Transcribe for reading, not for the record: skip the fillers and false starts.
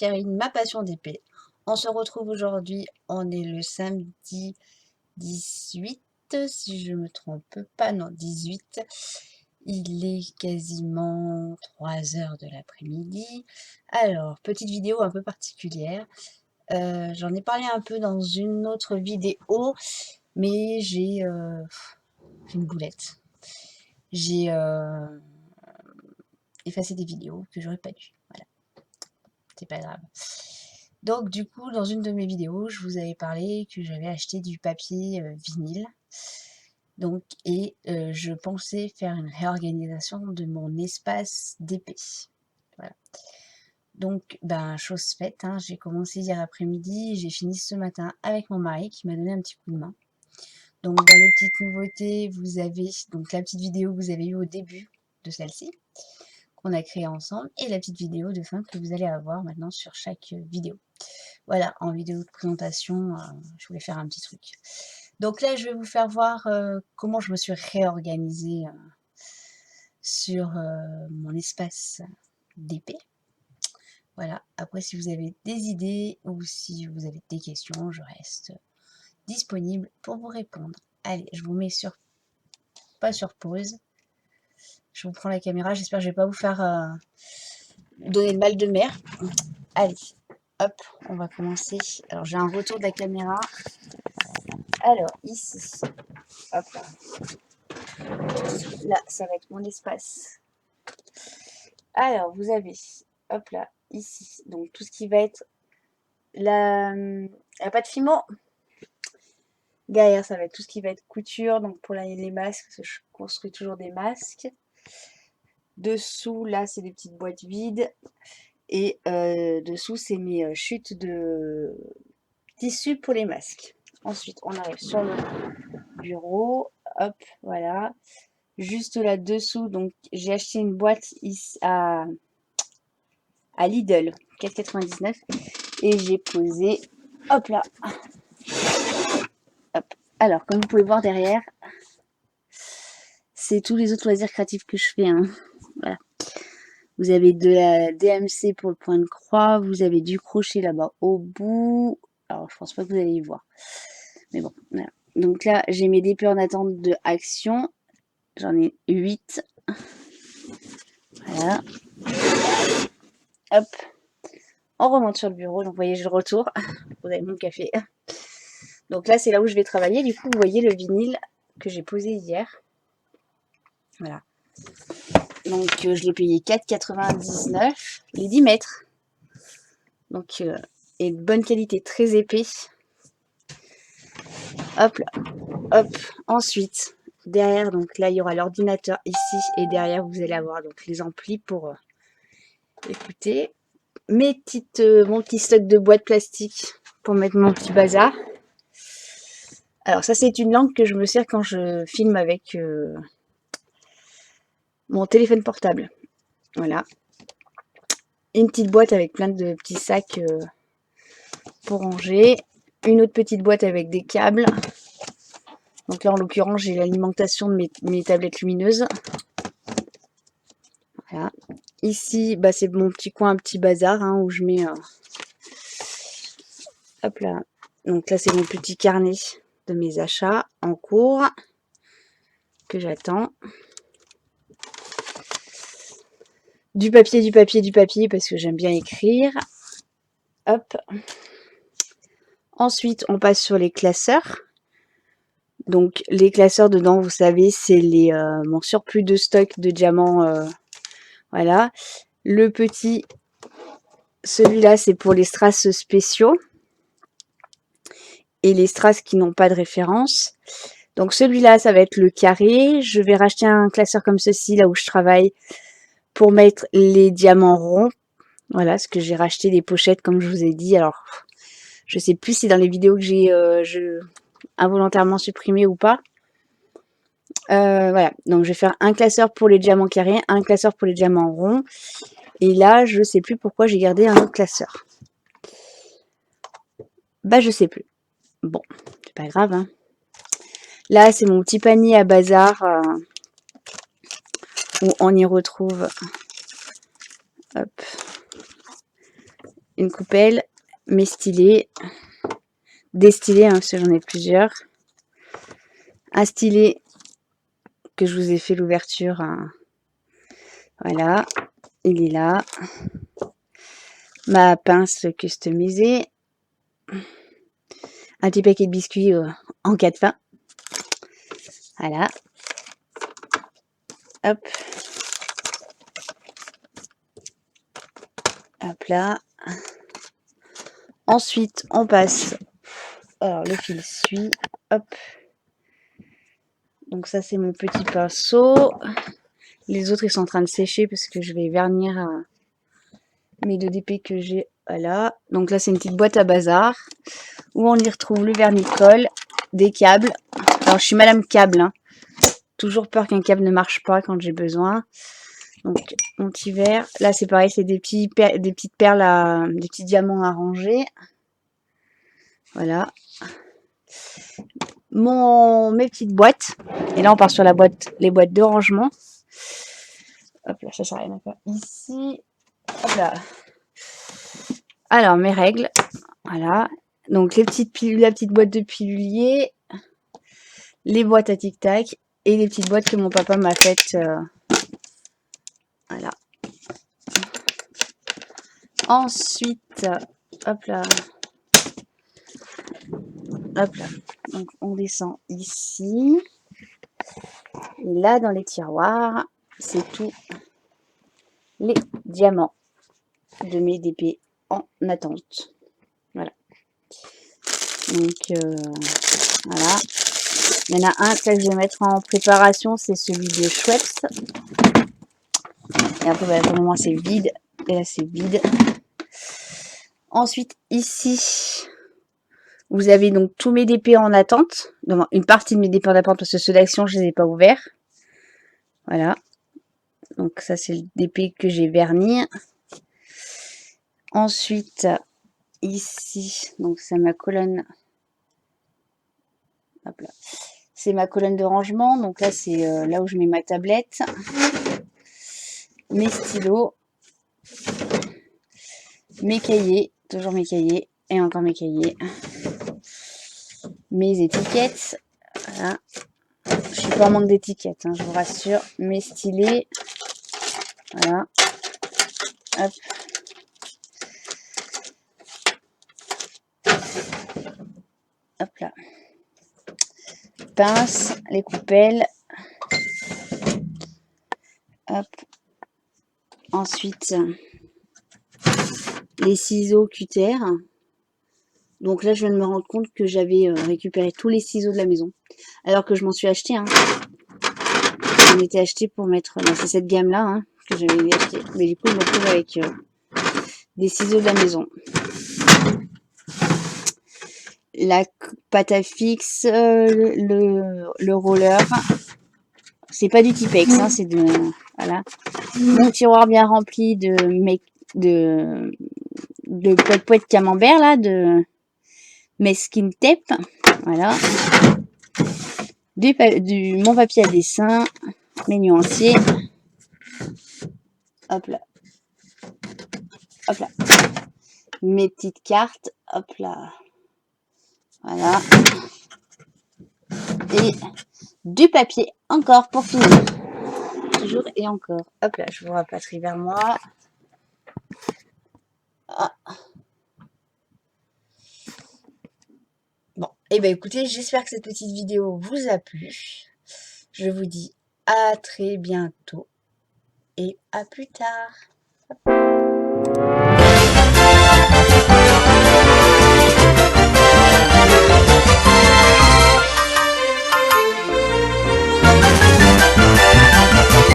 Karine, ma passion d'épée. On se retrouve aujourd'hui, on est le samedi 18, si je me trompe pas, non 18. Il est quasiment 3 heures de l'après-midi. Alors, petite vidéo un peu particulière. J'en ai parlé un peu dans une autre vidéo, mais j'ai fait une boulette. J'ai effacé des vidéos que j'aurais pas dû. Voilà, c'est pas grave. Donc du coup, dans une de mes vidéos, je vous avais parlé que j'avais acheté du papier vinyle. Donc, je pensais faire une réorganisation de mon espace d'épée. Voilà. Donc, ben, chose faite, hein, j'ai commencé hier après-midi, j'ai fini ce matin avec mon mari qui m'a donné un petit coup de main. Donc, dans les petites nouveautés, vous avez donc la petite vidéo que vous avez eue au début de celle-ci, qu'on a créée ensemble, et la petite vidéo de fin que vous allez avoir maintenant sur chaque vidéo. Voilà, en vidéo de présentation, je voulais faire un petit truc. Donc là, je vais vous faire voir comment je me suis réorganisée sur mon espace d'épée. Voilà, après si vous avez des idées ou si vous avez des questions, je reste disponible pour vous répondre. Allez, je vous mets pas sur pause. Je vous prends la caméra, j'espère que je vais pas vous faire donner le mal de mer. Allez, hop, on va commencer. Alors j'ai un retour de la caméra. Alors, ici, hop là. Là, ça va être mon espace. Alors, vous avez, hop là, ici, donc tout ce qui va être la pâte fimo. Derrière, ça va être tout ce qui va être couture, donc pour les masques, parce que je construis toujours des masques. Dessous, là, c'est des petites boîtes vides. Et dessous, c'est mes chutes de tissu pour les masques. Ensuite, on arrive sur le bureau. Hop, voilà. Juste là-dessous, donc j'ai acheté une boîte ici à Lidl, 4,99. Et j'ai posé, hop là. Hop. Alors, comme vous pouvez voir derrière, c'est tous les autres loisirs créatifs que je fais. Hein. Voilà. Vous avez de la DMC pour le point de croix. Vous avez du crochet là-bas au bout. Alors, je pense pas que vous allez y voir. Mais bon, voilà. Donc là, j'ai mes dépôts en attente de action. J'en ai 8. Voilà. Hop. On remonte sur le bureau. Donc, vous voyez, je retourne. Vous avez mon café. Donc là, c'est là où je vais travailler. Du coup, vous voyez le vinyle que j'ai posé hier. Voilà. Donc, je l'ai payé 4,99 les 10 mètres. Donc, et de bonne qualité, très épais. Hop là. Hop. Ensuite, derrière, donc là, il y aura l'ordinateur ici. Et derrière, vous allez avoir donc les amplis pour écouter. Mon petit stock de boîtes plastiques pour mettre mon petit bazar. Alors, ça, c'est une lampe que je me sers quand je filme avec mon téléphone portable. Voilà. Une petite boîte avec plein de petits sacs pour ranger. Une autre petite boîte avec des câbles. Donc là, en l'occurrence, j'ai l'alimentation de mes tablettes lumineuses. Voilà. Ici, bah, c'est mon petit coin, un petit bazar hein, où je mets... hop là. Donc là, c'est mon petit carnet de mes achats en cours que j'attends. Du papier, du papier, du papier parce que j'aime bien écrire. Hop. Ensuite, on passe sur les classeurs. Donc, les classeurs dedans, vous savez, c'est mon surplus de stock de diamants. Voilà. Le petit, celui-là, c'est pour les strass spéciaux. Et les strass qui n'ont pas de référence. Donc, celui-là, ça va être le carré. Je vais racheter un classeur comme ceci, là où je travaille, pour mettre les diamants ronds. Voilà, parce que j'ai racheté des pochettes, comme je vous ai dit. Alors, je sais plus si dans les vidéos que j'ai involontairement supprimées ou pas. Voilà, donc je vais faire un classeur pour les diamants carrés, un classeur pour les diamants ronds. Et là, je sais plus pourquoi j'ai gardé un autre classeur. Bah, je sais plus. Bon, c'est pas grave. Hein. Là, c'est mon petit panier à bazar où on y retrouve hop, une coupelle, mes stylés, des stylés, hein, parce que j'en ai plusieurs. Un stylet que je vous ai fait l'ouverture, hein. Voilà, il est là. Ma pince customisée. Un petit paquet de biscuits en cas de faim. Voilà. Hop. Hop là. Ensuite, on passe. Alors, le fil suit. Hop. Donc ça, c'est mon petit pinceau. Les autres, ils sont en train de sécher parce que je vais vernir mes 2 DP que j'ai. Voilà. Donc là, c'est une petite boîte à bazar où on y retrouve le vernis-colle, des câbles. Alors, je suis madame câble, hein. Toujours peur qu'un câble ne marche pas quand j'ai besoin. Donc, mon petit verre. Là, c'est pareil, c'est des petites perles, des petits diamants à ranger. Voilà. Mes petites boîtes. Et là, on part sur les boîtes de rangement. Hop là, ça rien à faire. Ici. Hop là. Alors, mes règles. Voilà. Donc, la petite boîte de pilulier. Les boîtes à tic-tac. Et les petites boîtes que mon papa m'a faites. Voilà. Ensuite, hop là. Hop là. Donc, on descend ici. Et là, dans les tiroirs, c'est tout les diamants de mes DP en attente. Voilà. Donc, voilà. Il y en a un que je vais mettre en préparation, c'est celui de Schweppes. Et après, pour le moment, c'est vide. Et là, c'est vide. Ensuite, ici, vous avez donc tous mes DP en attente. Non, une partie de mes DP en attente parce que ceux d'action, je ne les ai pas ouverts. Voilà. Donc, ça, c'est le DP que j'ai verni. Ensuite, ici, donc c'est ma colonne. Hop là. C'est ma colonne de rangement. Donc là, c'est là où je mets ma tablette. Mes stylos. Mes cahiers. Toujours mes cahiers. Et encore mes cahiers. Mes étiquettes. Voilà. Je suis pas en manque d'étiquettes, hein, je vous rassure. Mes stylés. Voilà. Hop. Hop là. Pince, les coupelles. Hop. Ensuite, les ciseaux cutter. Donc là, je viens de me rendre compte que j'avais récupéré tous les ciseaux de la maison. Alors que je m'en suis acheté. Hein. J'en étais acheté pour mettre... c'est cette gamme-là hein, que j'avais acheté. Mais du coup, je me retrouve avec des ciseaux de la maison. La pâte à fixe, le roller. C'est pas du Tipex, hein, c'est de... Voilà. Mon tiroir bien rempli de poète camembert, là, de Meskin Tape. Voilà. Mon papier à dessin, mes nuanciers. Hop là. Hop là. Mes petites cartes. Hop là. Voilà. Et du papier encore pour finir. Toujours et encore. Hop là, je vous rapatrie vers moi. Ah. Bon, et ben écoutez, j'espère que cette petite vidéo vous a plu. Je vous dis à très bientôt et à plus tard.